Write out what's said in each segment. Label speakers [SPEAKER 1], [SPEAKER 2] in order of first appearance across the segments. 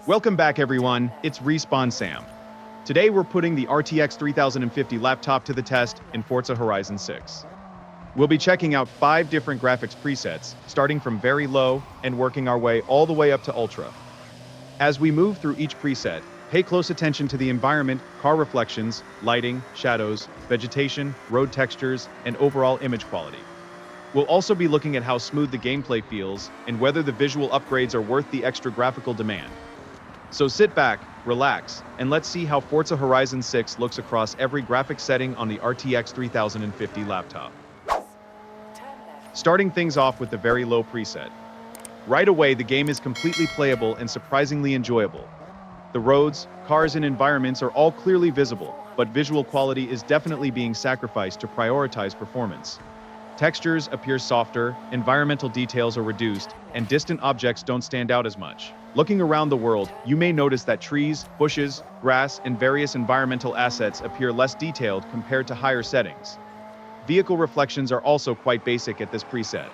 [SPEAKER 1] Welcome back everyone, it's Respawn Sam. Today we're putting the RTX 3050 laptop to the test in Forza Horizon 6. We'll be checking out 5 different graphics presets, starting from very low and working our way all the way up to ultra. As we move through each preset, pay close attention to the environment, car reflections, lighting, shadows, vegetation, road textures, and overall image quality. We'll also be looking at how smooth the gameplay feels and whether the visual upgrades are worth the extra graphical demand. So sit back, relax, and let's see how Forza Horizon 6 looks across every graphics setting on the RTX 3050 laptop. Starting things off with the very low preset. Right away, the game is completely playable and surprisingly enjoyable. The roads, cars, and environments are all clearly visible, but visual quality is definitely being sacrificed to prioritize performance. Textures appear softer, environmental details are reduced, and distant objects don't stand out as much. Looking around the world, you may notice that trees, bushes, grass, and various environmental assets appear less detailed compared to higher settings. Vehicle reflections are also quite basic at this preset.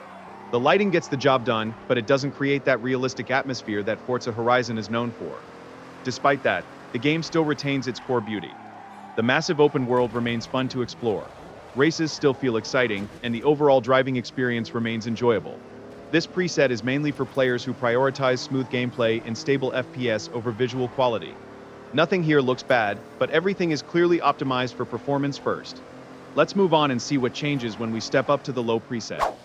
[SPEAKER 1] The lighting gets the job done, but it doesn't create that realistic atmosphere that Forza Horizon is known for. Despite that, the game still retains its core beauty. The massive open world remains fun to explore. Races still feel exciting, and the overall driving experience remains enjoyable. This preset is mainly for players who prioritize smooth gameplay and stable FPS over visual quality. Nothing here looks bad, but everything is clearly optimized for performance first. Let's move on and see what changes when we step up to the low preset.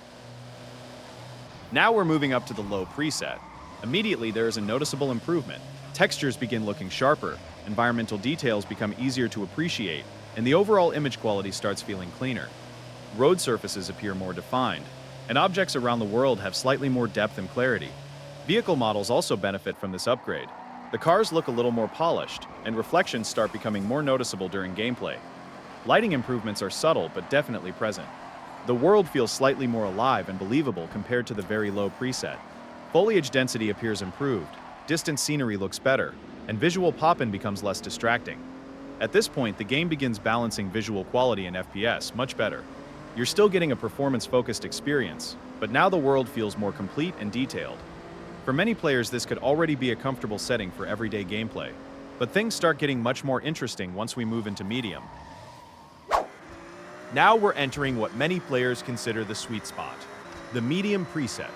[SPEAKER 1] Now we're moving up to the low preset. Immediately there is a noticeable improvement. Textures begin looking sharper, environmental details become easier to appreciate, and the overall image quality starts feeling cleaner. Road surfaces appear more defined, and objects around the world have slightly more depth and clarity. Vehicle models also benefit from this upgrade. The cars look a little more polished, and reflections start becoming more noticeable during gameplay. Lighting improvements are subtle but definitely present. The world feels slightly more alive and believable compared to the very low preset. Foliage density appears improved, distant scenery looks better, and visual pop-in becomes less distracting. At this point, the game begins balancing visual quality and FPS much better. You're still getting a performance-focused experience, but now the world feels more complete and detailed. For many players, this could already be a comfortable setting for everyday gameplay, but things start getting much more interesting once we move into medium. Now we're entering what many players consider the sweet spot, the medium preset.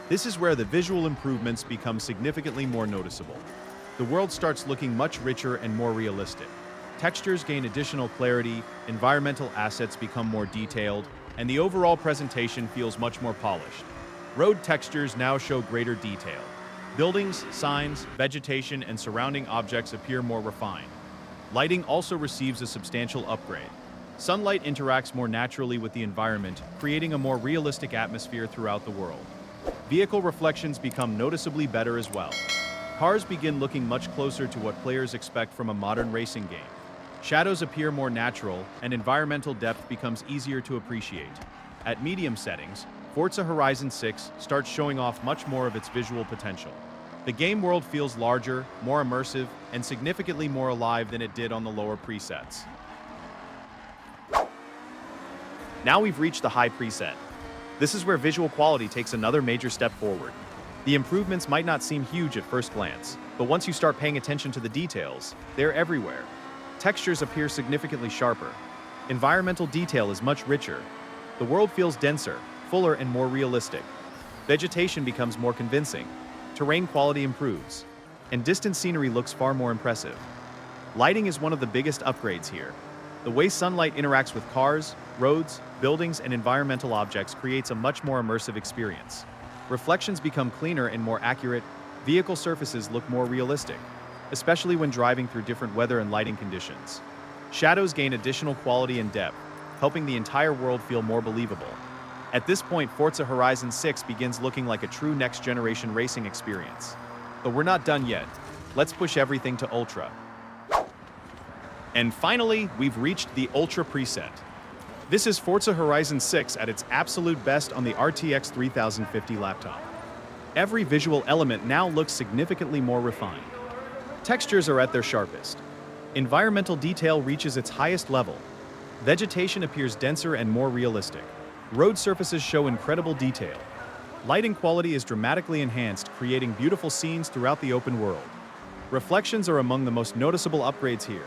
[SPEAKER 1] This is where the visual improvements become significantly more noticeable. The world starts looking much richer and more realistic. Textures gain additional clarity, environmental assets become more detailed, and the overall presentation feels much more polished. Road textures now show greater detail. Buildings, signs, vegetation, and surrounding objects appear more refined. Lighting also receives a substantial upgrade. Sunlight interacts more naturally with the environment, creating a more realistic atmosphere throughout the world. Vehicle reflections become noticeably better as well. Cars begin looking much closer to what players expect from a modern racing game. Shadows appear more natural, and environmental depth becomes easier to appreciate. At medium settings, Forza Horizon 6 starts showing off much more of its visual potential. The game world feels larger, more immersive, and significantly more alive than it did on the lower presets. Now we've reached the high preset. This is where visual quality takes another major step forward. The improvements might not seem huge at first glance, but once you start paying attention to the details, they're everywhere. Textures appear significantly sharper. Environmental detail is much richer. The world feels denser, fuller, and more realistic. Vegetation becomes more convincing. Terrain quality improves. And distant scenery looks far more impressive. Lighting is one of the biggest upgrades here. The way sunlight interacts with cars, roads, buildings, and environmental objects creates a much more immersive experience. Reflections become cleaner and more accurate. Vehicle surfaces look more realistic, especially when driving through different weather and lighting conditions. Shadows gain additional quality and depth, helping the entire world feel more believable. At this point, Forza Horizon 6 begins looking like a true next-generation racing experience. But we're not done yet. Let's push everything to Ultra. And finally, we've reached the Ultra preset. This is Forza Horizon 6 at its absolute best on the RTX 3050 laptop. Every visual element now looks significantly more refined. Textures are at their sharpest. Environmental detail reaches its highest level. Vegetation appears denser and more realistic. Road surfaces show incredible detail. Lighting quality is dramatically enhanced, creating beautiful scenes throughout the open world. Reflections are among the most noticeable upgrades here.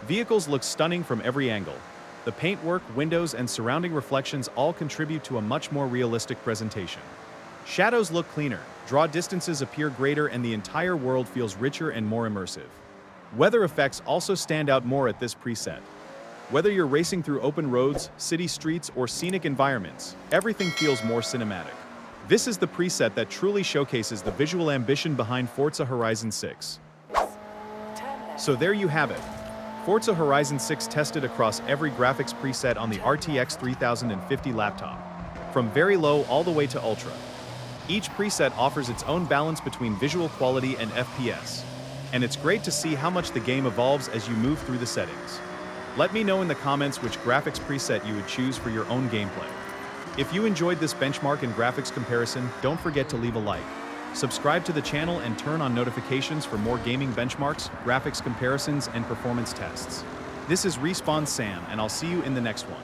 [SPEAKER 1] Vehicles look stunning from every angle. The paintwork, windows, and surrounding reflections all contribute to a much more realistic presentation. Shadows look cleaner, draw distances appear greater, and the entire world feels richer and more immersive. Weather effects also stand out more at this preset. Whether you're racing through open roads, city streets, or scenic environments, everything feels more cinematic. This is the preset that truly showcases the visual ambition behind Forza Horizon 6. So there you have it. Forza Horizon 6 tested across every graphics preset on the RTX 3050 laptop, from very low all the way to ultra. Each preset offers its own balance between visual quality and FPS, and it's great to see how much the game evolves as you move through the settings. Let me know in the comments which graphics preset you would choose for your own gameplay. If you enjoyed this benchmark and graphics comparison, don't forget to leave a like. Subscribe to the channel and turn on notifications for more gaming benchmarks, graphics comparisons, and performance tests. This is Respawn Sam, and I'll see you in the next one.